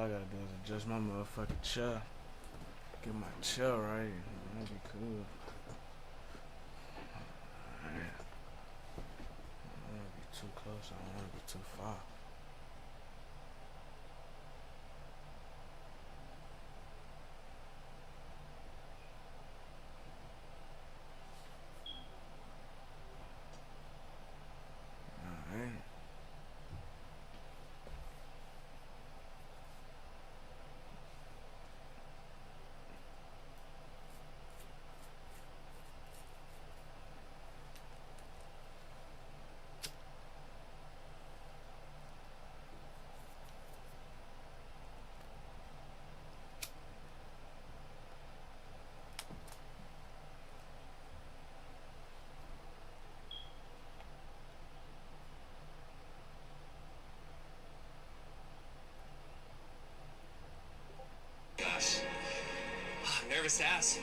I gotta do is adjust my motherfucking chair. Get my chair right. That'd be cool. Alright. I don't wanna be too close. I don't wanna be too far. Alright. Gosh. I'm nervous to ask.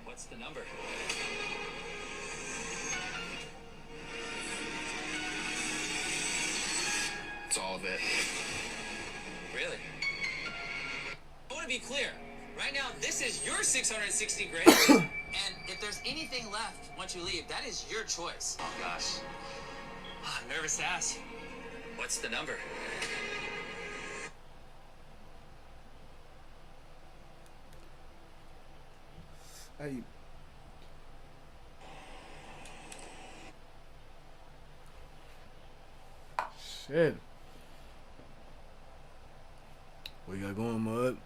What's the number? It's all of it. Really? I want to be clear. Right now, this is your 660 grand. And if there's anything left once you leave, that is your choice. Oh, gosh. I'm nervous to ask. What's the number? Hey. Shit. What you got going, Mud?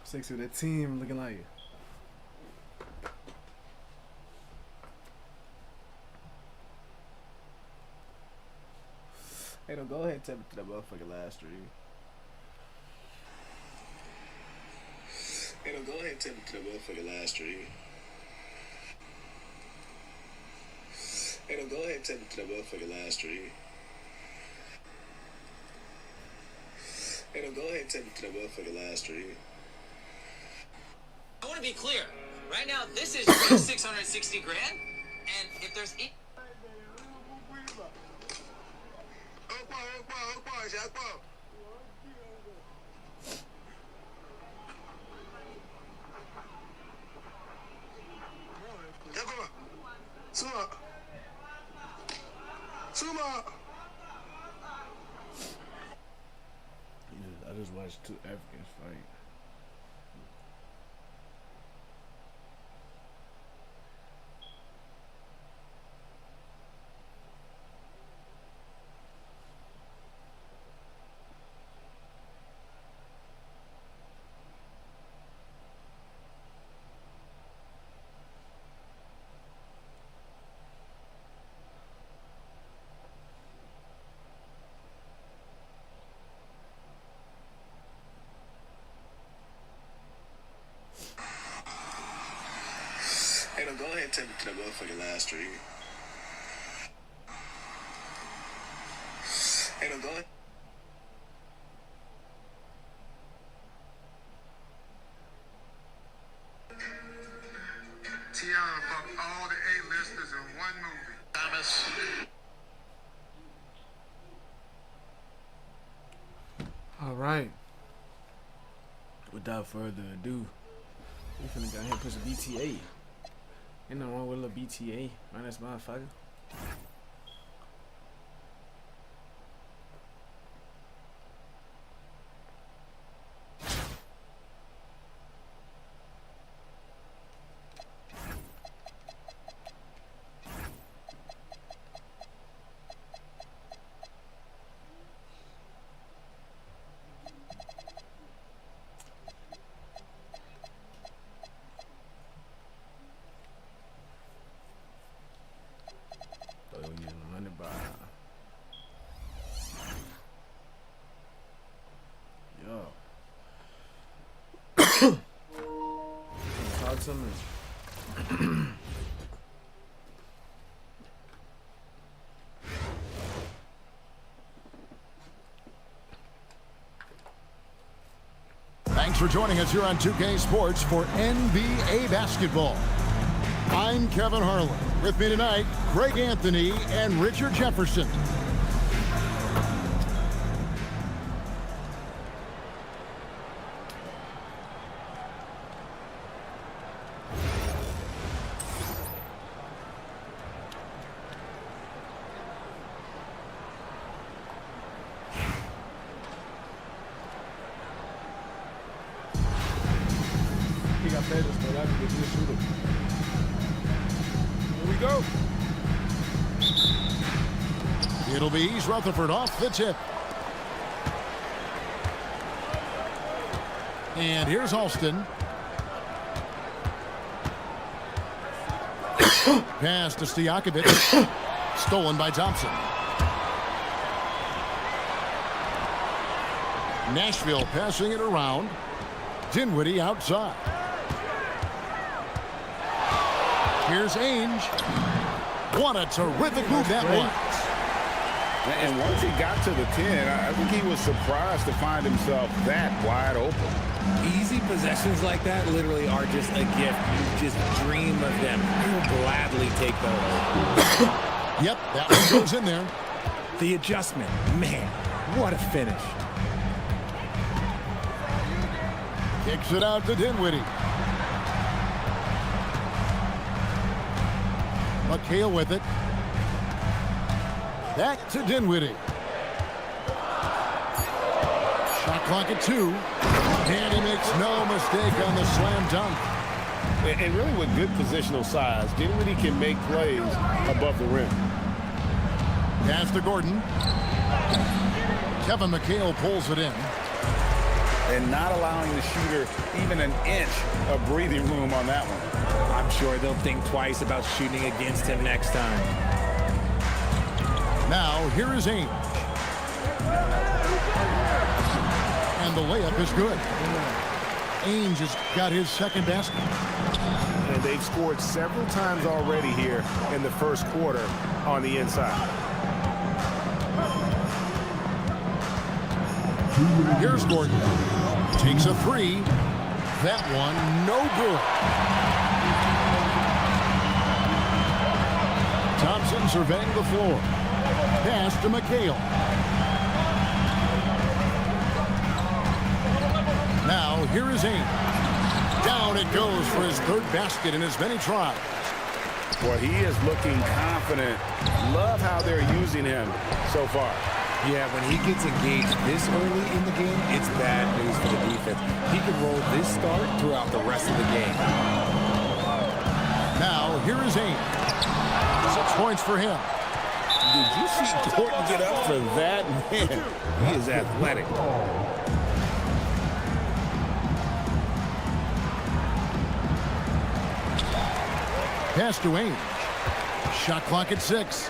Sexy with that team looking like you. Hey, don't go ahead and tap into that motherfucking live stream. Hey, don't go ahead and tap into that motherfucking live stream. Hey, don't go ahead and tap into that motherfucking live stream. Hey, don't go ahead and tap into that motherfucking live stream. I want to be clear. Right now, this is your 660 grand. And if there's any... I just watched two Africans fight. Hey, don't go ahead and tap into that motherfucking live stream. Hey, don't go ahead. Tiana fucked all the A-listers in one movie. Thomas. All right. Without further ado, we finna go ahead and put some BTA. Ain't nothing wrong with a little BTA, man. That's motherfucker. Talk to me. Thanks for joining us here on 2K Sports for NBA basketball. I'm Kevin Harlan. With me tonight, Greg Anthony and Richard Jefferson. He got better, but that could be a shooter. Here we go. It'll be East Rutherford off the tip. And here's Alston. Pass to Stojakovic. Stolen by Thompson. Nashville passing it around. Dinwiddie outside. Here's Ainge. What a terrific move that was. And once he got to the 10, I think he was surprised to find himself that wide open. Easy possessions like that literally are just a gift. You just dream of them. You will gladly take those. Yep, that one goes in there. The adjustment. Man, what a finish. Kicks it out to Dinwiddie. McHale with it. Back to Dinwiddie. Shot clock at 2. And he makes no mistake on the slam dunk. And really with good positional size, Dinwiddie can make plays above the rim. Pass to Gordon. Kevin McHale pulls it in. And not allowing the shooter even an inch of breathing room on that one. I'm sure they'll think twice about shooting against him next time. Now, here is Ainge. And the layup is good. Ainge has got his second basket. And they've scored several times already here in the first quarter on the inside. Here's Gordon. Takes a 3. That one, no good. Thompson surveying the floor. Pass to McHale. Now, here is Ainge. Down it goes for his third basket in as many tries. Well, he is looking confident. Love how they're using him so far. Yeah, when he gets engaged this early in the game, it's bad news for the defense. He can roll this start throughout the rest of the game. Now, here is Ainge. 6 points for him. Did you see Gordon get up for that? Man, he is athletic. Pass to Ainge. Shot clock at 6.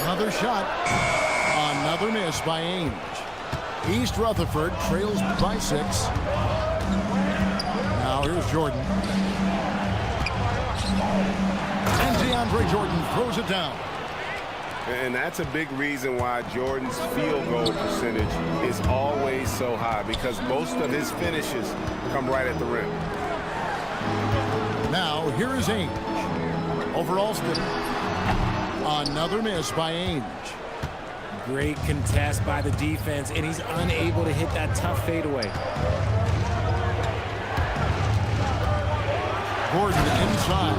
Another shot. Another miss by Ainge. East Rutherford trails by 6. Now here's Jordan. And DeAndre Jordan throws it down. And that's a big reason why Jordan's field goal percentage is always so high, because most of his finishes come right at the rim. Now here is Ainge. Over Alston. Another miss by Ainge. Great contest by the defense, and he's unable to hit that tough fadeaway. Gordon inside.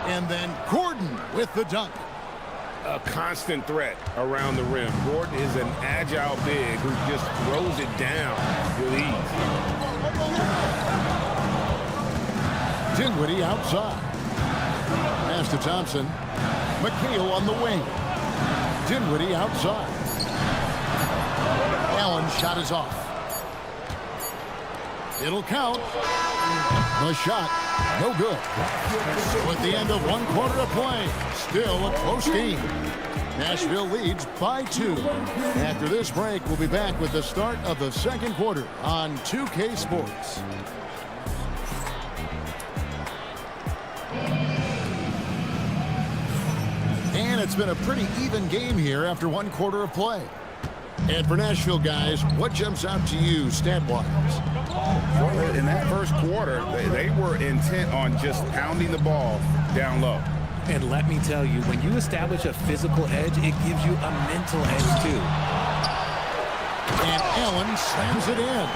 And then Gordon with the dunk. A constant threat around the rim. Gordon is an agile big who just throws it down with ease. Dinwiddie outside. Pass to Thompson. McHale on the wing. Dinwiddie outside. Allen's shot is off. It'll count. The shot, no good. So at the end of 1 quarter of play, still a close game. Nashville leads by 2. After this break, we'll be back with the start of the second quarter on 2K Sports. And it's been a pretty even game here after 1 quarter of play. And for Nashville, guys, what jumps out to you stat-wise? Well, in that first quarter, they were intent on just pounding the ball down low. And let me tell you, when you establish a physical edge, it gives you a mental edge too. And Allen slams it in.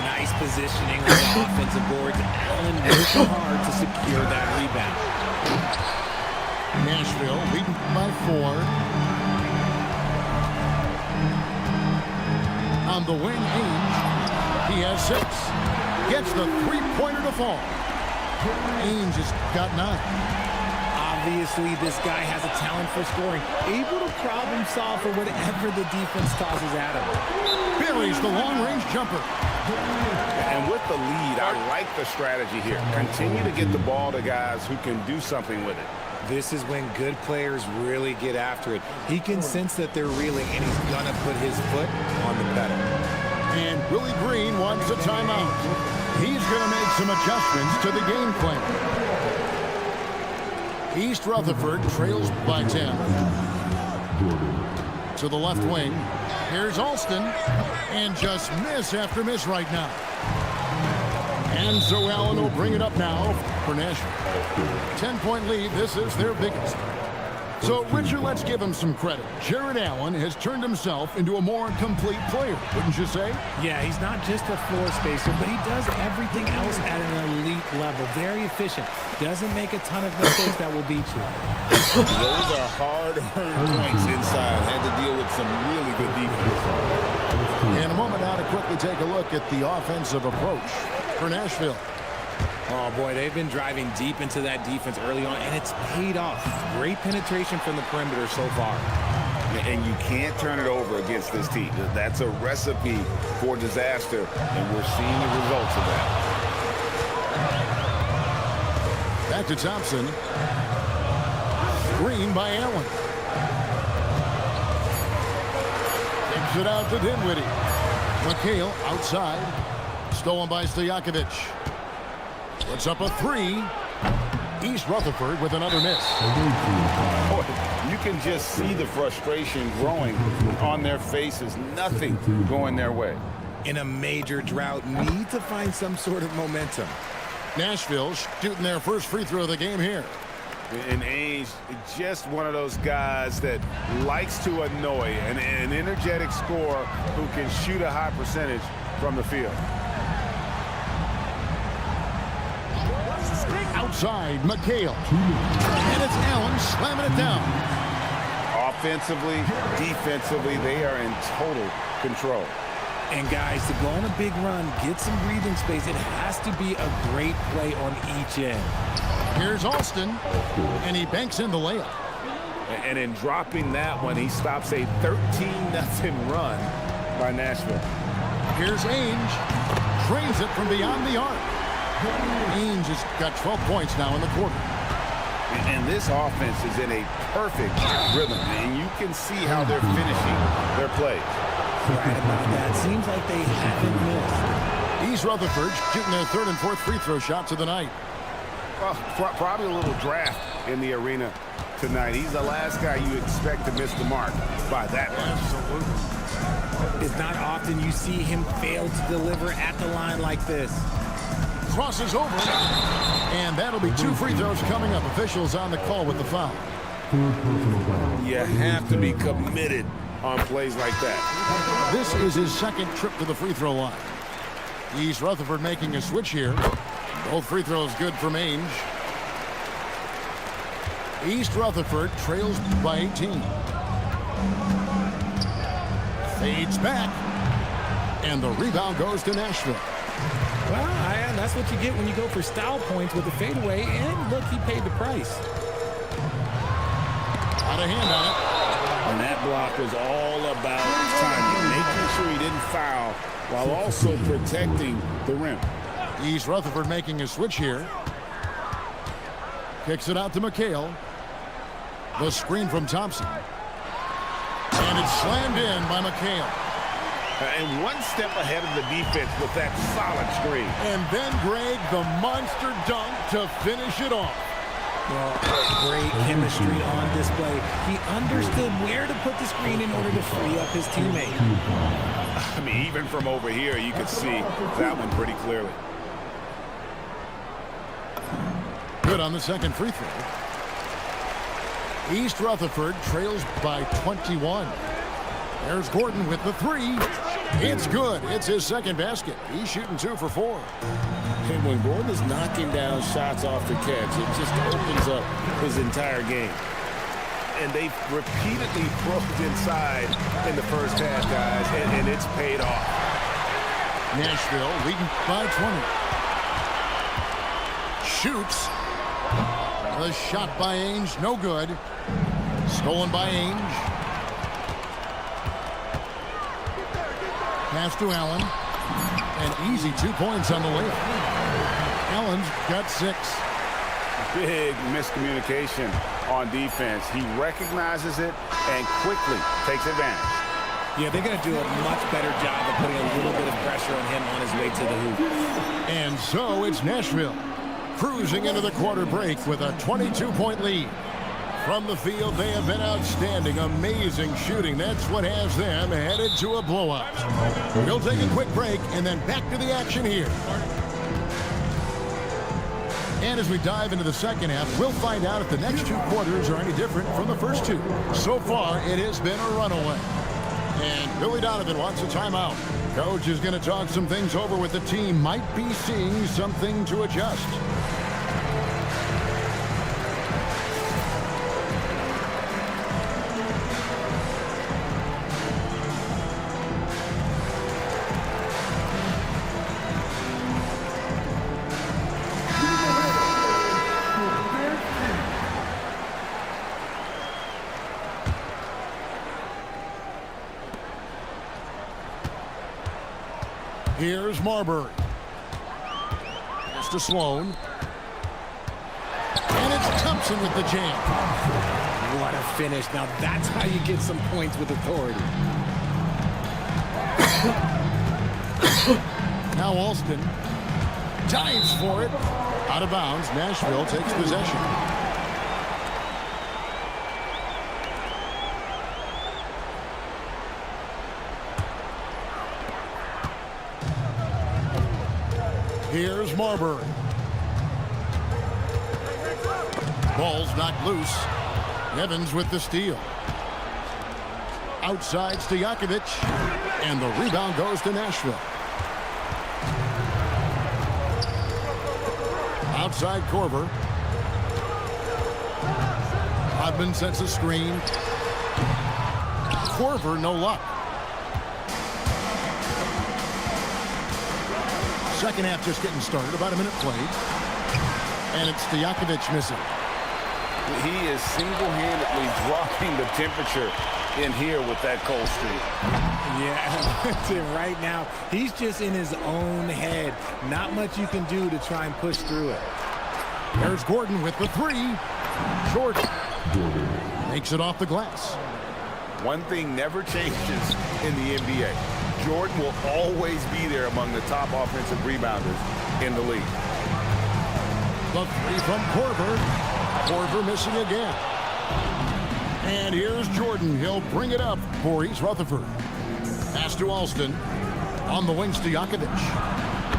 Nice positioning on the offensive boards. Allen worked hard to secure that rebound. Nashville leading by 4. On the wing, Ainge, he has 6. Gets the three-pointer to fall. Ainge has got 9. Obviously, this guy has a talent for scoring. Able to problem solve for whatever the defense tosses at him. Buries the long-range jumper. And with the lead, I like the strategy here. Continue to get the ball to guys who can do something with it. This is when good players really get after it. He can sense that they're reeling, and he's going to put his foot on the pedal. And Willie Green wants a timeout. He's going to make some adjustments to the game plan. East Rutherford trails by 10. To the left wing. Here's Alston. And just miss after miss right now. And so Allen will bring it up now for Nashville. 10-point lead. This is their biggest. So, Richard, let's give him some credit. Jared Allen has turned himself into a more complete player, wouldn't you say? Yeah, he's not just a floor spacer, but he does everything else at an elite level. Very efficient. Doesn't make a ton of mistakes that will beat you. Those are hard-earned points inside. Had to deal with some really good defense. In a moment now to quickly take a look at the offensive approach for Nashville. Oh, boy, they've been driving deep into that defense early on, and it's paid off. Great penetration from the perimeter so far. And you can't turn it over against this team. That's a recipe for disaster, and we're seeing the results of that. Back to Thompson. Screen by Allen. Takes it out to Dinwiddie. McHale outside. Stolen by Stojakovic. Puts up a 3. East Rutherford with another miss. Boy, you can just see the frustration growing on their faces. Nothing going their way. In a major drought, need to find some sort of momentum. Nashville shooting their first free throw of the game here. And Ainge, just one of those guys that likes to annoy, an energetic scorer who can shoot a high percentage from the field. Outside, McHale. And it's Allen slamming it down. Offensively, defensively, they are in total control. And guys, to go on a big run, get some breathing space, it has to be a great play on each end. Here's Alston, and he banks in the layup. And in dropping that one, he stops a 13-0 run by Nashville. Here's Ainge, trains it from beyond the arc. Ainge has got 12 points now in the quarter. And this offense is in a perfect rhythm, and you can see how they're finishing their plays. Right about that. Seems like they haven't missed. East Rutherford shooting their third and fourth free throw shots of the night. Well, probably a little draft in the arena tonight. He's the last guy you expect to miss the mark by that much. Absolutely. It's not often you see him fail to deliver at the line like this. Crosses over, and that'll be 2 free throws coming up. Officials on the call with the foul. You have to be committed on plays like that. This is his second trip to the free throw line. East Rutherford making a switch here. Both free throws good from Ainge. East Rutherford trails by 18. Fades back, and the rebound goes to Nashville. Well, that's what you get when you go for style points with the fadeaway, and look, he paid the price. Got a hand on it. And that block was all about timing, making sure he didn't foul while also protecting the rim. East Rutherford making a switch here. Kicks it out to McHale. The screen from Thompson. And it's slammed in by McHale. And one step ahead of the defense with that solid screen. And then, Greg, the monster dunk to finish it off. Well, great chemistry on display. He understood where to put the screen in order to free up his teammate. I mean, even from over here, you could see that one pretty clearly. Good on the second free throw. East Rutherford trails by 21. There's Gordon with the three. It's good. It's his second basket. He's shooting 2 for 4. And when Gordon is knocking down shots off the catch, it just opens up his entire game. And they've repeatedly probed inside in the first half, guys, and it's paid off. Nashville leading by 20. Shoots. The shot by Ainge, no good. Stolen by Ainge. Pass to Allen. An easy 2 points on the layup. Allen's got 6. Big miscommunication on defense. He recognizes it and quickly takes advantage. Yeah, they're going to do a much better job of putting a little bit of pressure on him on his way to the hoop. And so it's Nashville cruising into the quarter break with a 22-point lead. From the field, they have been outstanding, amazing shooting. That's what has them headed to a blowout. We'll take a quick break and then back to the action here. And as we dive into the second half, we'll find out if the next 2 quarters are any different from the first 2. So far, it has been a runaway. And Billy Donovan wants a timeout. Coach is going to talk some things over with the team. Might be seeing something to adjust. Here's Marbury. Pass to Sloan. And it's Thompson with the jam. What a finish. Now that's how you get some points with authority. Now Alston dives for it. Out of bounds. Nashville takes possession. Here's Marbury. Ball's knocked loose. Evans with the steal. Outside Stojakovic. And the rebound goes to Nashville. Outside Korver. Rodman sets a screen. Korver, no luck. Second half just getting started. About a minute played. And it's Stojakovic missing. He is single-handedly dropping the temperature in here with that cold streak. Yeah, that's it right now. He's just in his own head. Not much you can do to try and push through it. There's Gordon with the three. Short. Makes it off the glass. One thing never changes in the NBA. Jordan will always be there among the top offensive rebounders in the league. The three from Korver. Korver missing again. And here's Jordan. He'll bring it up for East Rutherford. Pass to Alston. On the wing, Stojakovic.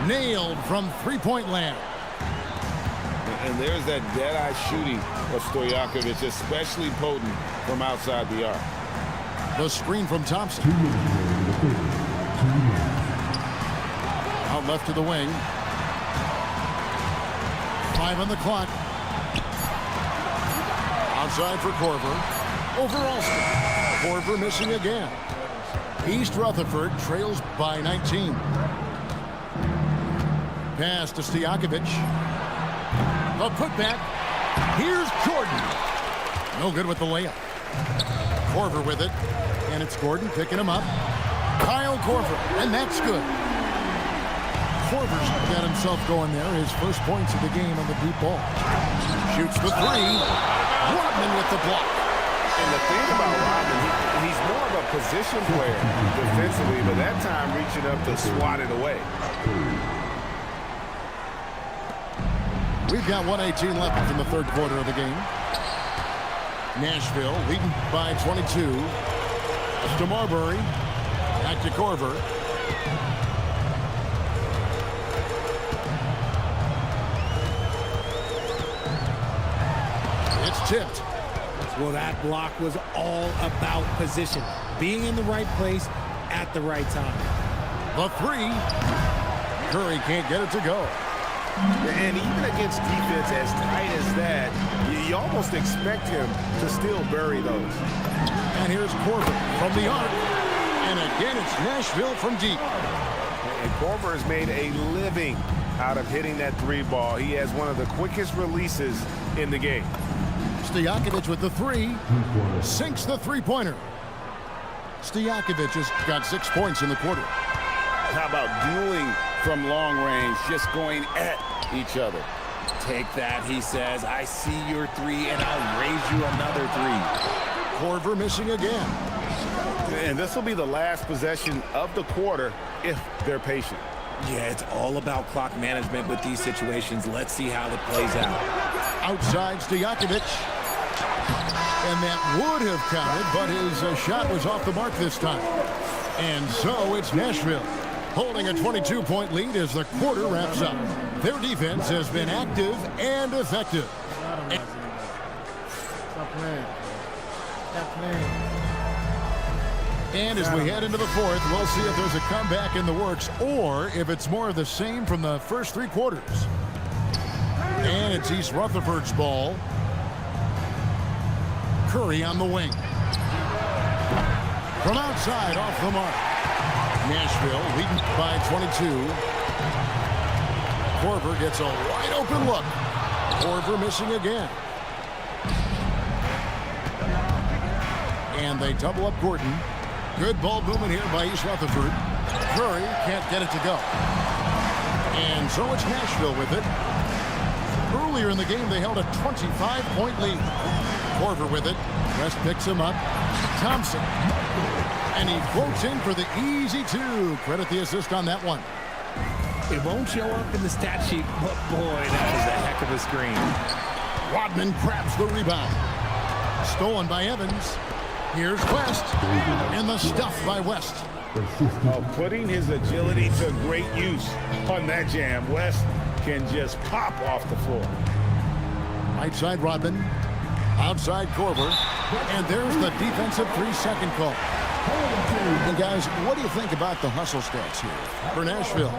Nailed from three-point land. And there's that dead-eye shooting of Stojakovic, especially potent from outside the arc. The screen from Thompson. Out left to the wing. 5 on the clock. Outside for Korver. Over Alston. Korver missing again. East Rutherford trails by 19. Pass to Stojakovic. The putback. Here's Jordan. No good with the layup. Korver with it. And it's Gordon picking him up. Kyle Korver. And that's good. Korver's got himself going there. His first points of the game on the deep ball. Shoots the three. Rodman with the block. And the thing about Rodman, he's more of a position player defensively, but that time reaching up to swat it away. We've got 1:18 left in the third quarter of the game. Nashville leading by 22. To Marbury. Back to Korver. It's tipped. Well, that block was all about position. Being in the right place at the right time. The three. Curry can't get it to go. And even against defense as tight as that, you almost expect him to still bury those. And here's Korver from the arc. And again, it's Nashville from deep. And Korver has made a living out of hitting that three ball. He has one of the quickest releases in the game. Stojakovic with the three. Sinks the three-pointer. Stojakovic has got 6 points in the quarter. How about dueling from long range, just going at each other? Take that, he says. I see your three, and I'll raise you another three. Korver missing again. And this will be the last possession of the quarter if they're patient. Yeah, it's all about clock management with these situations. Let's see how it plays out. Outside Stojakovic. And that would have counted, but his shot was off the mark this time. And so it's Nashville holding a 22-point lead as the quarter wraps up. Their defense has been active and effective. Stop playing. Stop playing. And as we head into the fourth, we'll see if there's a comeback in the works or if it's more of the same from the first 3 quarters. And it's East Rutherford's ball. Curry on the wing. From outside, off the mark. Nashville leading by 22. Korver gets a wide open look. Korver missing again. And they double up Gordon. Good ball movement here by East Rutherford. Curry can't get it to go. And so it's Nashville with it. Earlier in the game, they held a 25-point lead. Korver with it. West picks him up. Thompson. And he floats in for the easy 2. Credit the assist on that one. It won't show up in the stat sheet, but boy, that was a heck of a screen. Rodman grabs the rebound. Stolen by Evans. Here's West. And the stuff by West. Putting his agility to great use on that jam. West can just pop off the floor. Right side Rodman. Outside Korver. And there's the defensive 3-second call. And guys, what do you think about the hustle stats here for Nashville?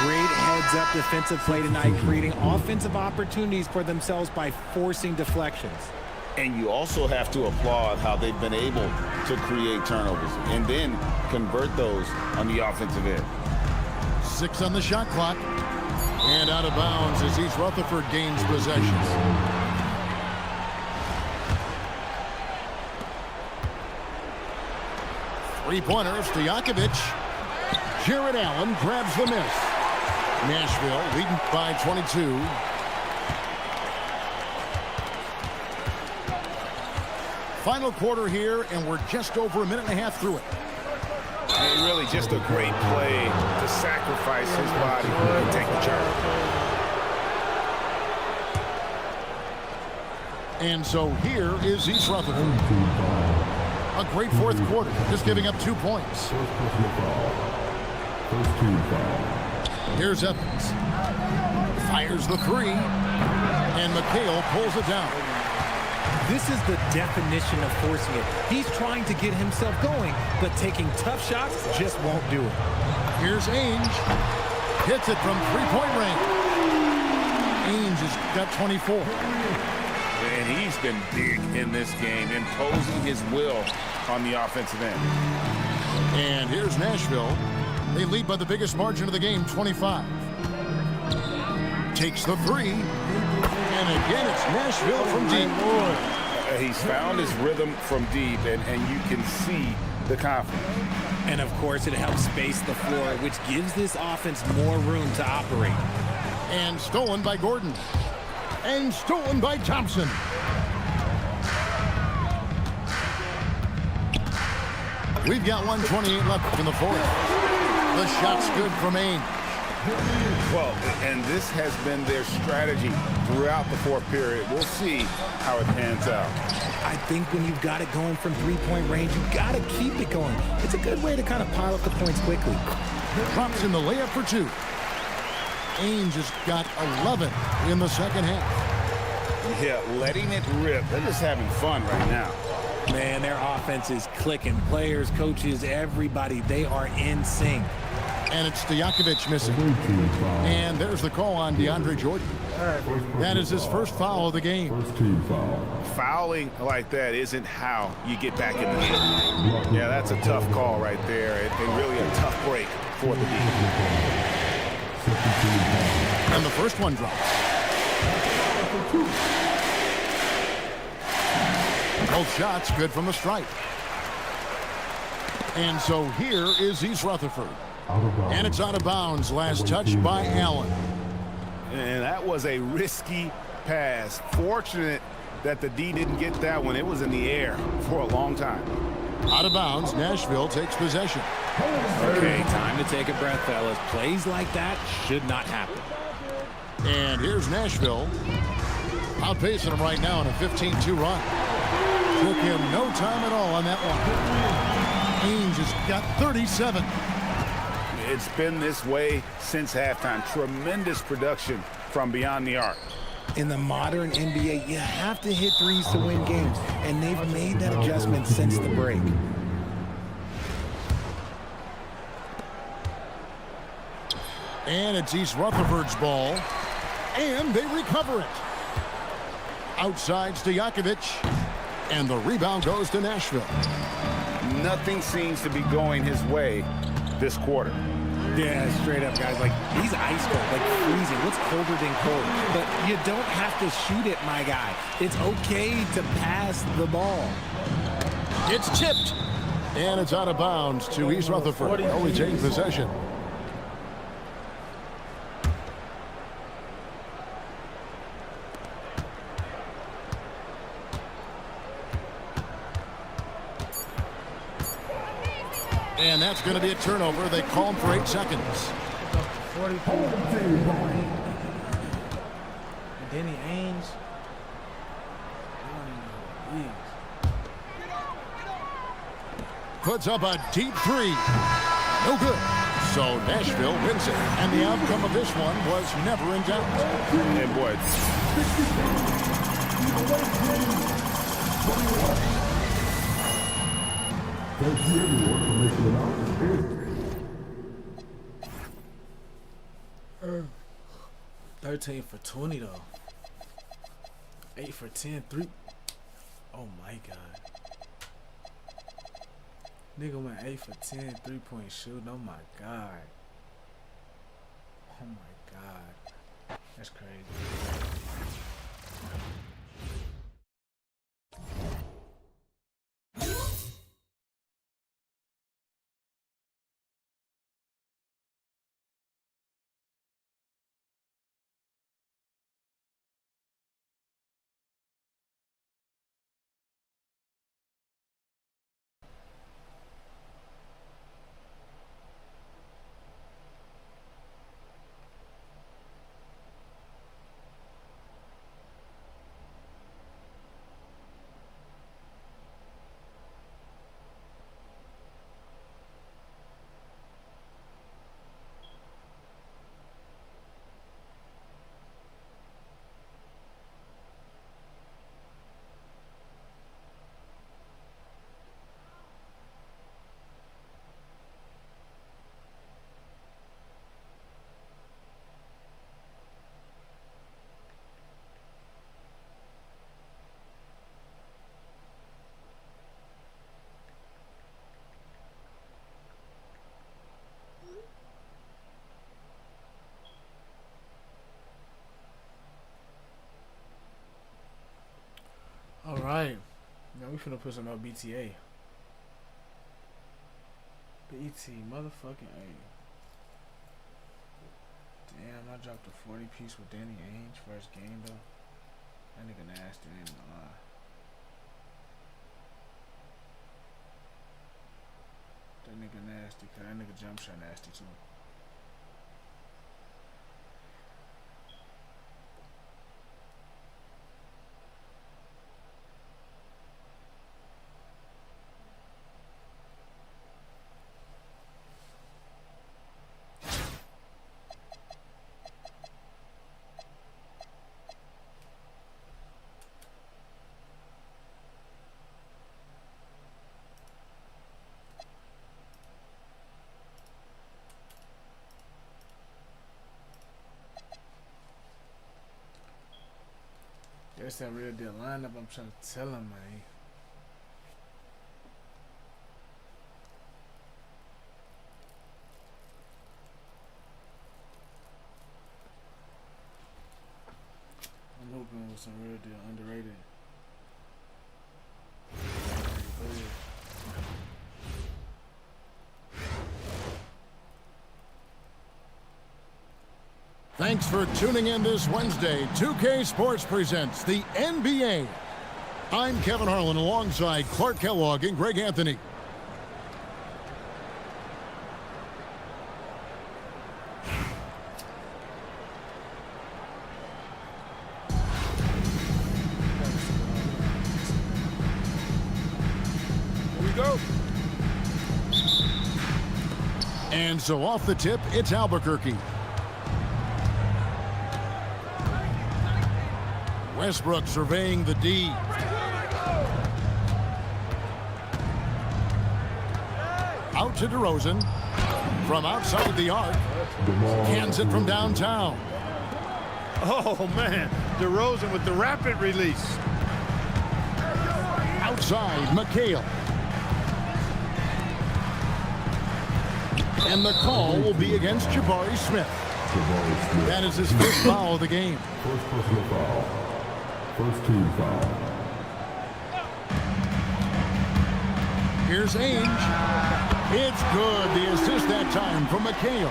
Great heads-up defensive play tonight, creating offensive opportunities for themselves by forcing deflections. And you also have to applaud how they've been able to create turnovers and then convert those on the offensive end. 6 on the shot clock. And out of bounds as East Rutherford gains possession. Three-pointer, Stojakovic. Jared Allen grabs the miss. Nashville leading by 22. Final quarter here, and we're just over a minute and a half through it. And really just a great play to sacrifice his body and take the charge. And so here is East Rutherford. A great fourth quarter, just giving up 2 points. Here's Evans. Fires the 3. And McHale pulls it down. This is the definition of forcing it. He's trying to get himself going, but taking tough shots just won't do it. Here's Ainge. Hits it from 3-point range. Ainge has got 24. And he's been big in this game, imposing his will on the offensive end. And here's Nashville. They lead by the biggest margin of the game, 25. Takes the 3. And again, it's Nashville from deep. He's found his rhythm from deep, and you can see the confidence. And, of course, it helps space the floor, which gives this offense more room to operate. And stolen by Gordon. And stolen by Thompson. We've got 1:28 left in the fourth. The shot's good from Ainge. Well, and this has been their strategy throughout the fourth period. We'll see how it pans out. I think when you've got it going from three-point range, you've got to keep it going. It's a good way to kind of pile up the points quickly. Drops in the layup for 2. Ainge has got 11 in the second half. Yeah, letting it rip. They're just having fun right now. Man, their offense is clicking. Players, coaches, everybody, they are in sync. And it's Stojakovic missing. And there's the call on DeAndre Jordan. That is his first foul of the game. Fouling like that isn't how you get back in the game. Yeah, that's a tough call right there, and really a tough break for the defense. And the first one drops. Both shots good from the stripe. And so here is East Rutherford. And it's out of bounds. Last touch by Allen. And that was a risky pass. Fortunate that the D didn't get that one. It was in the air for a long time. Out of bounds. Nashville takes possession. Okay, time to take a breath, fellas. Plays like that should not happen. And here's Nashville. Outpacing them right now in a 15-2 run. Took him no time at all on that one. Ainge has got 37. It's been this way since halftime. Tremendous production from beyond the arc. In the modern NBA, you have to hit threes to win games, and they've made that adjustment since the break. And it's East Rutherford's ball. And they recover it. Outside Stojakovic. And the rebound goes to Nashville. Nothing seems to be going his way this quarter. Yeah, straight up, guys. Like, he's ice cold, like freezing. What's colder than cold? But you don't have to shoot it, my guy. It's okay to pass the ball. It's chipped. And it's out of bounds to East Rutherford. Only taking possession. And that's going to be a turnover. They call him for 8 seconds. 40 Danny Ainge. Puts up a deep 3. No good. So Nashville wins it. And the outcome of this one was never in doubt. And boy, 13 for 20 though. 8 for 10, 3. Oh my god. Nigga went 8 for 10, 3-point shooting. Oh my god. Oh my god. That's crazy. Alright. Now we finna put some more BTA. BT, motherfucking A. Damn, I dropped a 40 piece with Danny Ainge first game though. That nigga nasty, ain't gonna lie. That nigga nasty, cause that nigga jump shot nasty too. It's that real deal lineup. I'm trying to tell him, man. I'm hoping with some real deal underrated. Thanks for tuning in this Wednesday. 2K Sports presents the NBA. I'm Kevin Harlan alongside Clark Kellogg and Greg Anthony. Here we go. And so off the tip, it's Albuquerque. Westbrook surveying the D. Out to DeRozan. From outside the arc. Hands it from downtown. Oh, man. DeRozan with the rapid release. Outside, McHale. And the call will be against Jabari Smith. That is his first foul of the game. First personal foul. First team foul. Here's Ainge. It's good. The assist that time from McHale.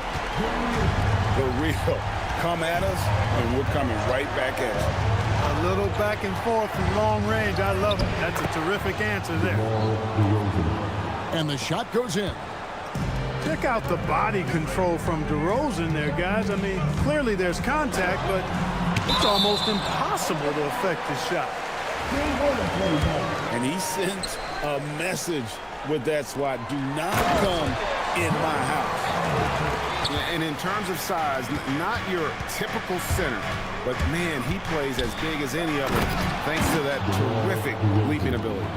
The real come at us, and we're coming right back at you. A little back and forth from long range. I love it. That's a terrific answer there. And the shot goes in. Check out the body control from DeRozan there, guys. I mean, clearly there's contact, but it's almost impossible to affect his shot. And he sent a message with that swat. Do not come in my house. And in terms of size, not your typical center, but man, he plays as big as any of them thanks to that terrific leaping ability.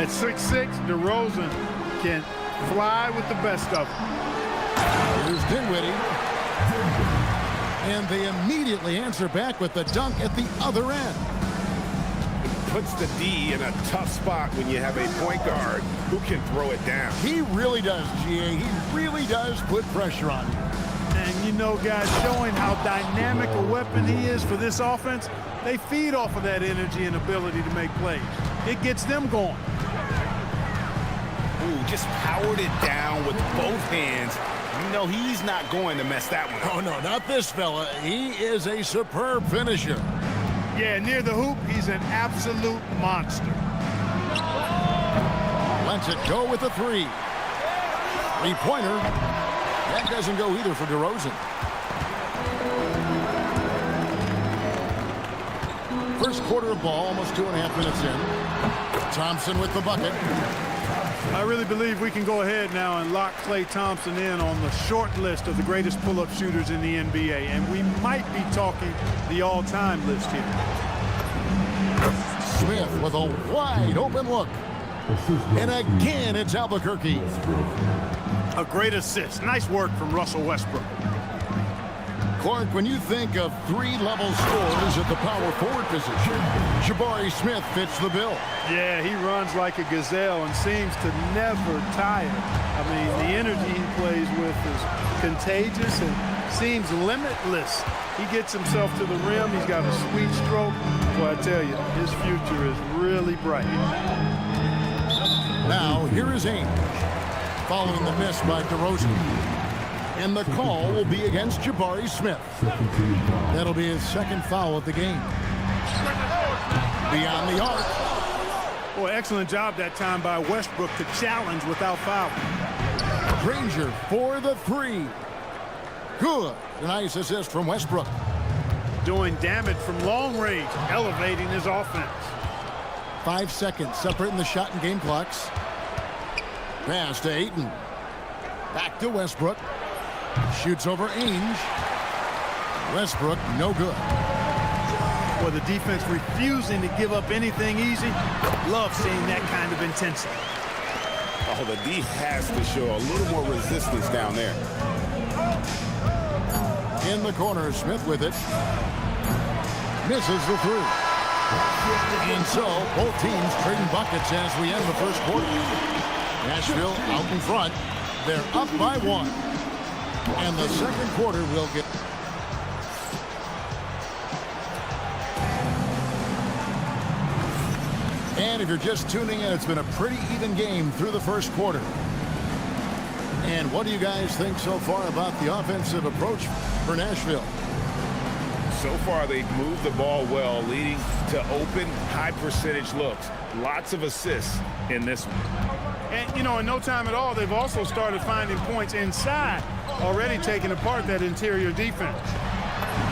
At 6'6", DeRozan can fly with the best of them. Here's Dinwiddie. And they immediately answer back with the dunk at the other end. Puts the D in a tough spot when you have a point guard who can throw it down. He really does, GA. He really does put pressure on you. And you know, guys, showing how dynamic a weapon he is for this offense, they feed off of that energy and ability to make plays. It gets them going. Ooh, just powered it down with both hands. You know he's not going to mess that one up. Oh, no, not this fella. He is a superb finisher. Yeah, near the hoop, he's an absolute monster. Lets it go with a three. Three-pointer. That doesn't go either for DeRozan. First quarter of ball, almost 2.5 minutes in. Thompson with the bucket. I really believe we can go ahead now and lock Klay Thompson in on the short list of the greatest pull-up shooters in the NBA, and we might be talking the all-time list here. Smith with a wide open look. And again, it's Albuquerque. A great assist. Nice work from Russell Westbrook. Clark, when you think of three-level scorers at the power forward position, Jabari Smith fits the bill. Yeah, he runs like a gazelle and seems to never tire. I mean, the energy he plays with is contagious and seems limitless. He gets himself to the rim. He's got a sweet stroke. Well, I tell you, his future is really bright. Now, here is Ainge, following the miss by DeRozan. And the call will be against Jabari Smith. That'll be his second foul of the game. Beyond the arc. Boy, excellent job that time by Westbrook to challenge without foul. Granger for the three. Good. Nice assist from Westbrook. Doing damage from long range, elevating his offense. 5 seconds separating the shot and game clocks. Pass to Ayton. Back to Westbrook. Shoots over Ainge. Westbrook, no good. Well, the defense refusing to give up anything easy. Love seeing that kind of intensity. Oh, the D has to show a little more resistance down there. In the corner, Smith with it. misses the three. And so, both teams trading buckets as we end the first quarter. Nashville out in front. They're up by 1. And the second quarter will get... And if you're just tuning in, it's been a pretty even game through the first quarter. And what do you guys think so far about the offensive approach for Nashville? So far, they've moved the ball well, leading to open, high-percentage looks. Lots of assists in this one. And, you know, in no time at all, they've also started finding points inside, already taking apart that interior defense.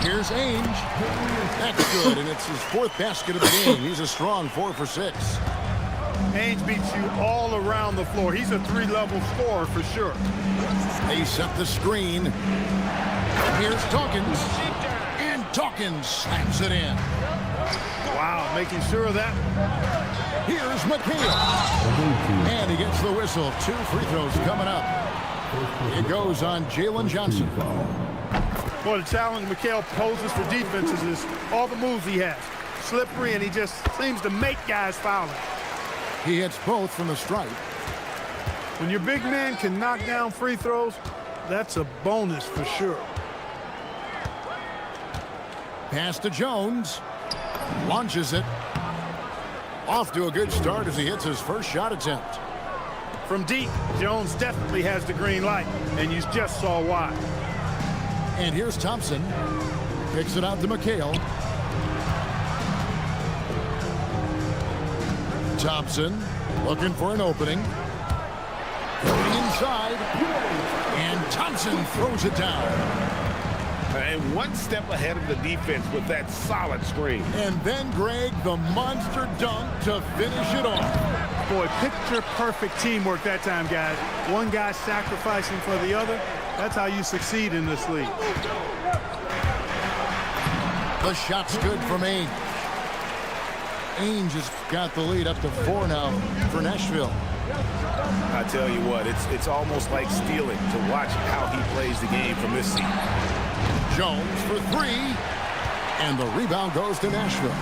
Here's Ainge. That's good, and it's his 4th basket of the game. He's a strong 4 for 6. Ainge beats you all around the floor. He's a 3-level scorer for sure. They set the screen. Here's Dawkins. And Dawkins slams it in. Wow, making sure of that. Here's McHale. And he gets the whistle. 2 free throws coming up. It goes on Jalen Johnson. Well, the challenge McHale poses for defenses is all the moves he has. Slippery, and he just seems to make guys foul him. He hits both from the stripe. When your big man can knock down free throws, that's a bonus for sure. Pass to Jones. Launches it. Off to a good start as he hits his first shot attempt. From deep, Jones definitely has the green light, and you just saw why. And here's Thompson. Kicks it out to McHale. Thompson looking for an opening. Going inside. And Thompson throws it down. And one step ahead of the defense with that solid screen. And then, Greg, the monster dunk to finish it off. Boy, picture-perfect teamwork that time, guys. One guy sacrificing for the other. That's how you succeed in this league. The shot's good from Ainge. Ainge has got the lead up to 4 now for Nashville. I tell you what, it's almost like stealing to watch how he plays the game from this seat. Jones for 3. And the rebound goes to Nashville.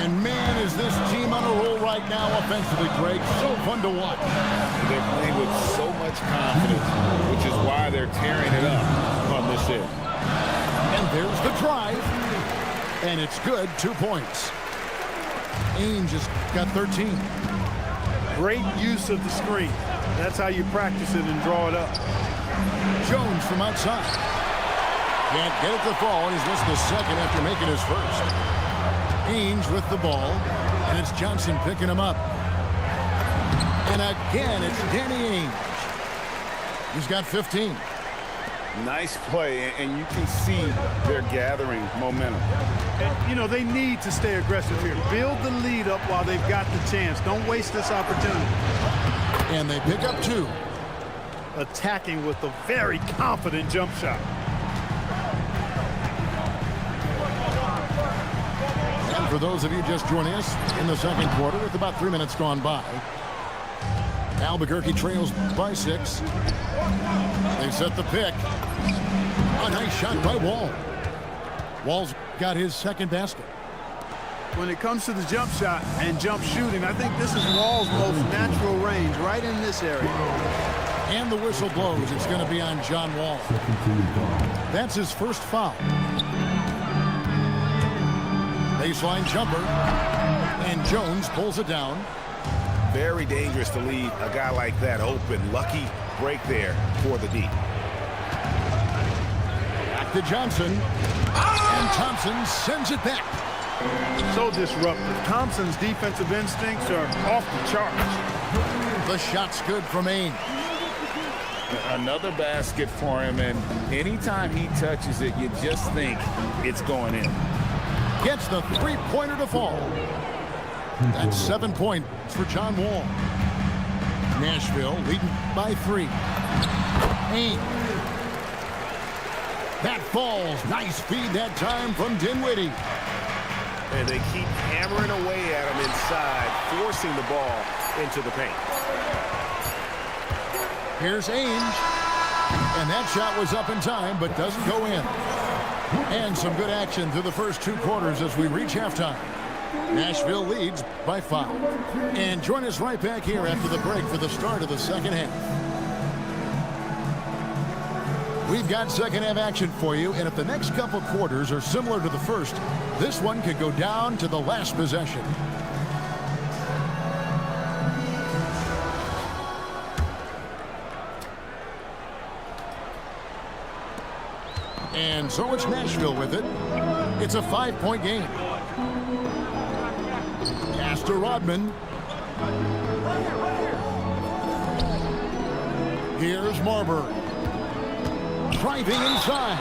And man, is this team on a roll right now offensively, Greg. So fun to watch. They're playing with so much confidence, which is why they're tearing it up on this end. And there's the drive. And it's good, 2 points. Ainge has got 13. Great use of the screen. That's how you practice it and draw it up. Jones from outside. Can't get it to fall, and he's missed the second after making his first. Ainge with the ball, and it's Johnson picking him up. And again, it's Danny Ainge. He's got 15. Nice play, and you can see they're gathering momentum. And, you know, they need to stay aggressive here. Build the lead up while they've got the chance. Don't waste this opportunity. And they pick up 2. Attacking with a very confident jump shot. And for those of you just joining us in the second quarter with about 3 minutes gone by, Albuquerque trails by 6. They set the pick. A nice shot by Wall. Wall's got his second basket. When it comes to the jump shot and jump shooting, I think this is Wall's most natural range, right in this area. And the whistle blows. It's going to be on John Wall. That's his first foul. Baseline jumper. And Jones pulls it down. Very dangerous to leave a guy like that open. Lucky break there for the D. Back to Johnson. And Thompson sends it back. So disruptive. Thompson's defensive instincts are off the charts. The shot's good from Ainge. Another basket for him, and anytime he touches it, you just think it's going in. Gets the three-pointer to fall. That's 7 points for John Wall. Nashville leading by 3. Ainge. That falls. Nice feed that time from Dinwiddie. And they keep hammering away at him inside, forcing the ball into the paint. Here's Ainge. And that shot was up in time, but doesn't go in. And some good action through the first 2 quarters as we reach halftime. Nashville leads by 5. And join us right back here after the break for the start of the second half. We've got second half action for you, and if the next couple quarters are similar to the first, this one could go down to the last possession. And so it's Nashville with it. It's a 5-point game. Pass to Rodman. Here's Marbury. Driving inside.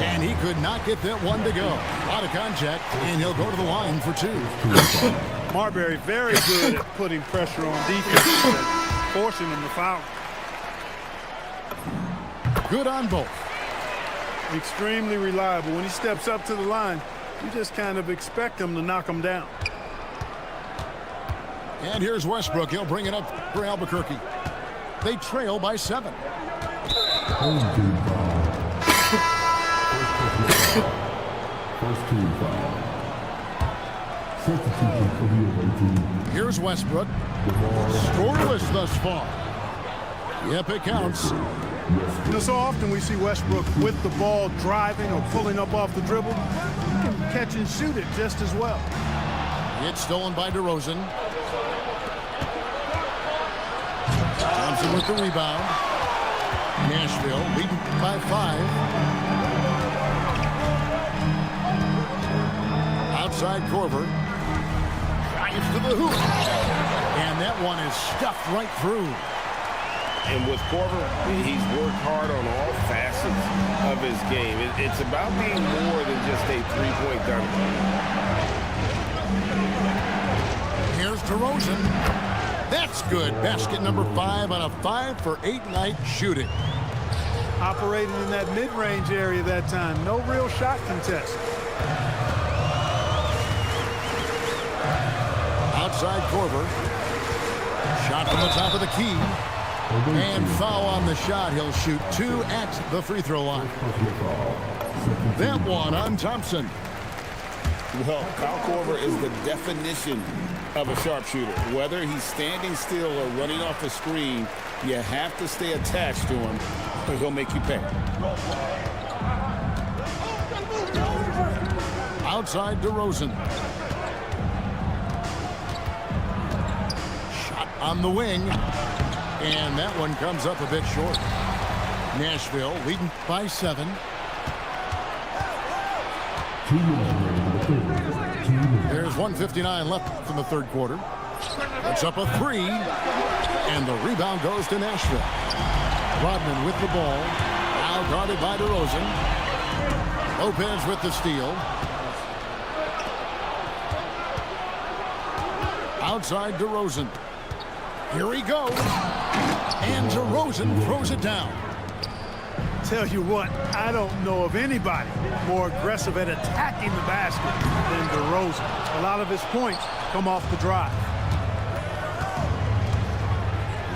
And he could not get that one to go. Out of contact, and he'll go to the line for 2. Marbury very good at putting pressure on defense and forcing them to foul. Good on both. Extremely reliable. When he steps up to the line, you just kind of expect him to knock him down. And here's Westbrook. He'll bring it up for Albuquerque. They trail by 7. First team foul. Substitution for the away team. Here's Westbrook. Scoreless thus far. Yep, it counts. You know, so often we see Westbrook with the ball driving or pulling up off the dribble. He can catch and shoot it just as well. It's stolen by DeRozan. Thompson with the rebound. Nashville leading by 5. Outside Korver. Drives to the hoop. And that one is stuffed right through. And with Korver, he's worked hard on all facets of his game. It's about being more than just a three-point gunner. Here's DeRozan. That's good. Basket number 5 on a 5-for-8 night shooting. Operating in that mid-range area that time. No real shot contest. Outside Korver. Shot from the top of the key. And foul on the shot. He'll shoot 2 at the free throw line. That one on Thompson. Well, Kyle Korver is the definition of a sharpshooter. Whether he's standing still or running off the screen, you have to stay attached to him or he'll make you pay. Outside DeRozan. Shot on the wing. And that one comes up a bit short. Nashville leading by 7. There's 1:59 left from the third quarter. It's up a 3. And the rebound goes to Nashville. Rodman with the ball. Now guarded by DeRozan. Lopez with the steal. Outside DeRozan. Here he goes. And DeRozan throws it down. Tell you what, I don't know of anybody more aggressive at attacking the basket than DeRozan. A lot of his points come off the drive.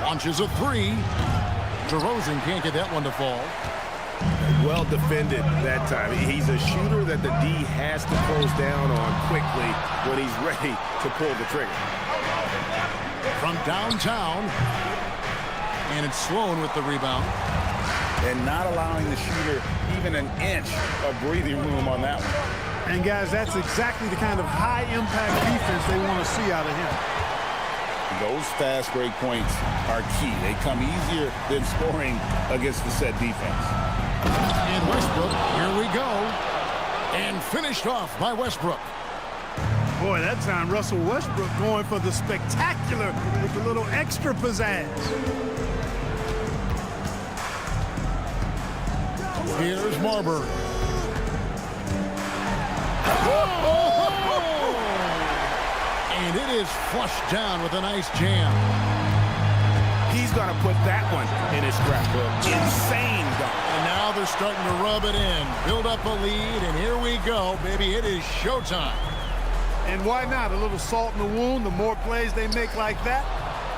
Launches a 3. DeRozan can't get that one to fall. Well defended that time. He's a shooter that the D has to close down on quickly when he's ready to pull the trigger. From downtown. And it's Sloan with the rebound. And not allowing the shooter even an inch of breathing room on that one. And guys, that's exactly the kind of high-impact defense they want to see out of him. Those fast break points are key. They come easier than scoring against the set defense. And Westbrook, here we go. And finished off by Westbrook. Boy, that time Russell Westbrook going for the spectacular with a little extra pizzazz. Here's Marbury. And it is flushed down with a nice jam. He's going to put that one in his scrapbook. Insane dunk. And now they're starting to rub it in. Build up a lead, and here we go, baby. It is showtime. And why not? A little salt in the wound. The more plays they make like that,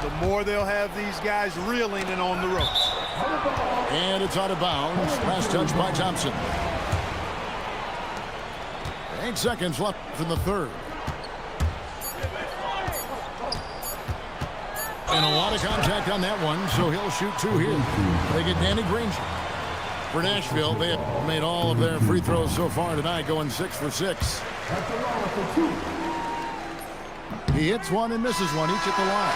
the more they'll have these guys reeling and on the ropes. And it's out of bounds. Last touch by Thompson. 8 seconds left in the third. And a lot of contact on that one, so he'll shoot 2 here. They get Danny Granger. For Nashville, they have made all of their free throws so far tonight, going 6 for 6. He hits one and misses one, each at the line.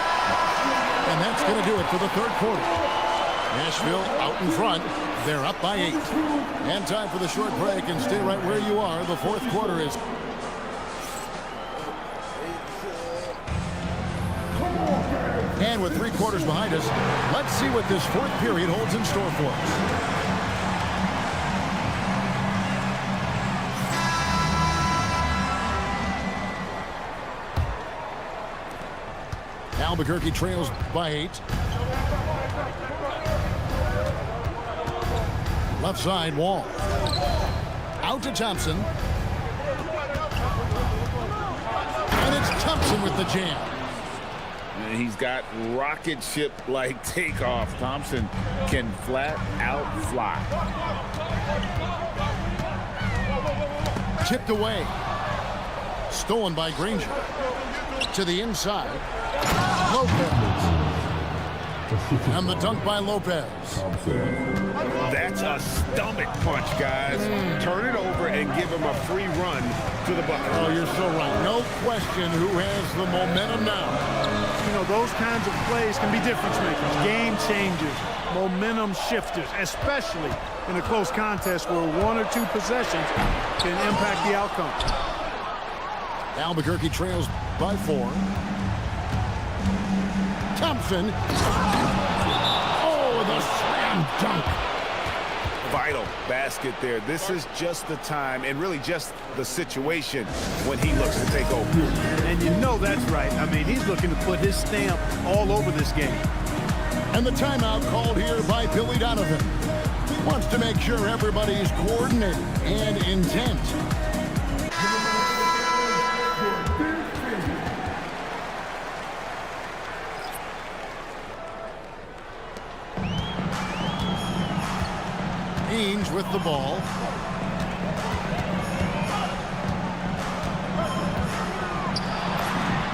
And that's going to do it for the third quarter. Nashville out in front. They're up by 8. And time for the short break, and stay right where you are. The fourth quarter is... And with 3 quarters behind us, let's see what this fourth period holds in store for us. Albuquerque trails by 8. Left side, Wall. Out to Thompson. And it's Thompson with the jam. And he's got rocket ship-like takeoff. Thompson can flat out fly. Chipped away. Stolen by Granger. To the inside. Lopez. And the dunk by Lopez. That's a stomach punch, guys. Turn it over and give him a free run to the bucket. Oh, you're so right. No question who has the momentum now. You know, those kinds of plays can be difference makers, game changers, momentum shifters, especially in a close contest where 1 or 2 possessions can impact the outcome. Albuquerque trails by 4. Thompson. Oh, the slam dunk. Vital basket there. This is just the time and really just the situation when he looks to take over. And you know that's right. I mean, he's looking to put his stamp all over this game. And the timeout called here by Billy Donovan. He wants to make sure everybody's coordinated and intent. Ainge with the ball.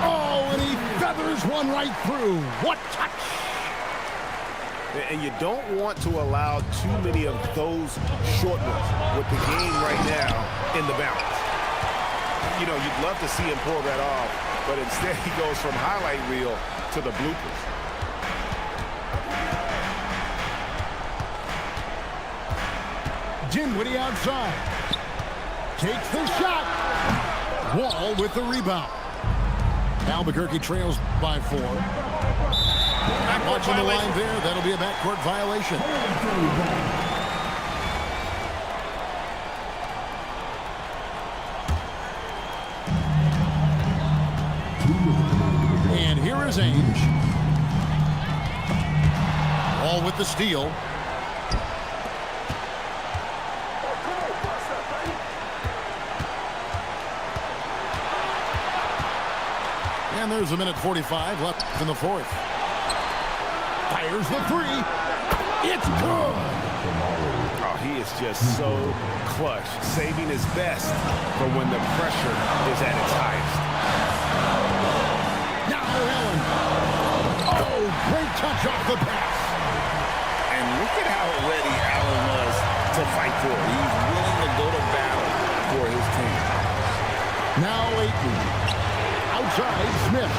Oh, and he feathers one right through. What touch! And you don't want to allow too many of those short ones with the game right now in the balance. You know, you'd love to see him pull that off, but instead he goes from highlight reel to the bloopers. Dinwiddie outside. Takes the shot. Wall with the rebound. Albuquerque trails by 4. Watching the line there, that'll be a backcourt violation. And here is Ainge. Wall with the steal. And there's a minute 45 left in the fourth. Fires the 3. It's good. Oh, he is just so clutch, saving his best for when the pressure is at its highest. Now Allen. Oh, great touch off the pass. And look at how ready Allen was to fight for it. He's willing to go to battle for his team. Now Ayton. Outside, Smith.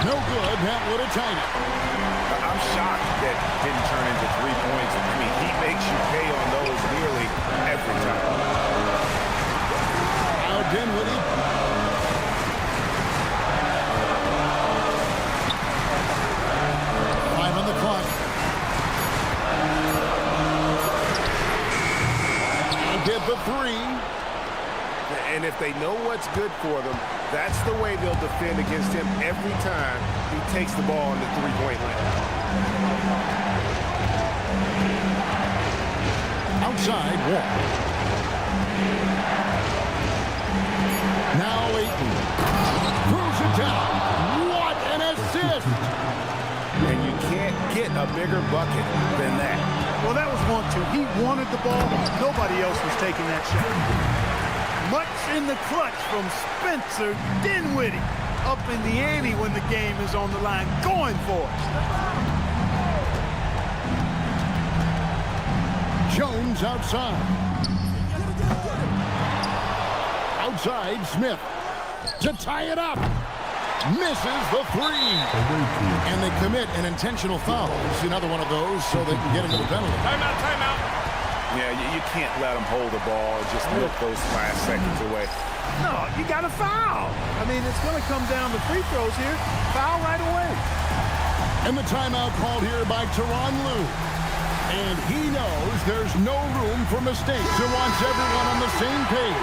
No good. That would have tied it. I'm shocked that didn't turn into 3 points. I mean, he makes you pay on those nearly every time. Now Dinwiddie. 5 on the clock. I'll get the 3. And if they know what's good for them, that's the way they'll defend against him every time he takes the ball in the three-point line. Outside, Wall. Now Ayton. Throws it down. What an assist! And you can't get a bigger bucket than that. Well, that was 1-2. He wanted the ball. Nobody else was taking that shot. Much Buckets in the clutch from Spencer Dinwiddie. Up in the ante when the game is on the line, going for it. Jones outside. Outside, Smith to tie it up. Misses the three. And they commit an intentional foul. It's another one of those so they can get into the penalty. Timeout, timeout. Yeah, you can't let them hold the ball and just look those last seconds away. No, you got to foul. I mean, it's going to come down to free throws here. Foul right away. And the timeout called here by Tyronn Lue. And he knows there's no room for mistakes. He wants everyone on the same page.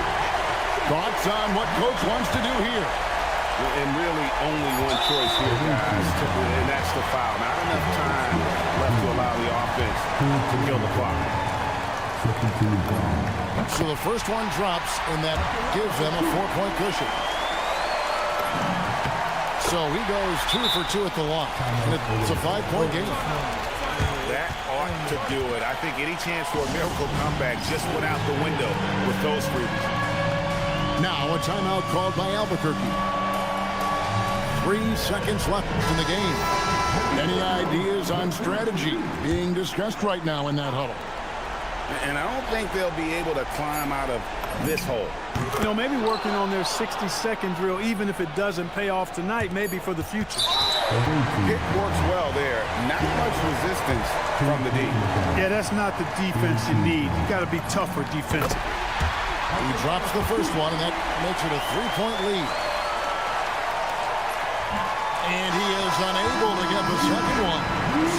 Thoughts on what coach wants to do here? And really only one choice here, guys, and that's the foul. Not enough time left to allow the offense to kill the clock. So the first one drops, and that gives them a 4-point cushion. So he goes 2 for 2 at the line, and it's a 5-point game. That ought to do it. I think any chance for a miracle comeback just went out the window with those freebies. Now a timeout called by Albuquerque. 3 seconds left in the game. Any ideas on strategy being discussed right now in that huddle? And I don't think they'll be able to climb out of this hole. You know, maybe working on their 60-second drill, even if it doesn't pay off tonight, maybe for the future. It works well there. Not much resistance from the D. Yeah, that's not the defense you need. You got to be tougher defensively. He drops the first one, and that makes it a 3-point lead. And he is unable to get the second one.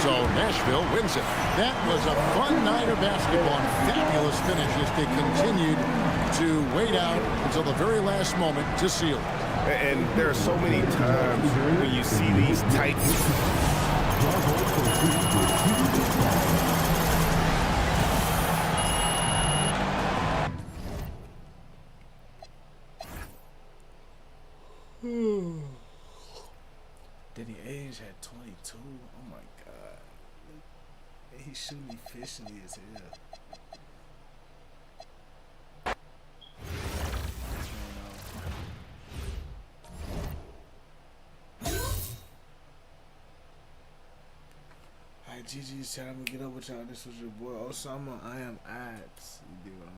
So Nashville wins it. That was a fun night of basketball. Fabulous finish as they continued to wait out until the very last moment to seal it. And there are so many times when you see these tight... Danny Ainge had 22. Oh my God. He's shooting efficiently as hell. Alright, GG's chat. I'm gonna get up with y'all. This was your boy Osama. I am Ads. You dig what I'm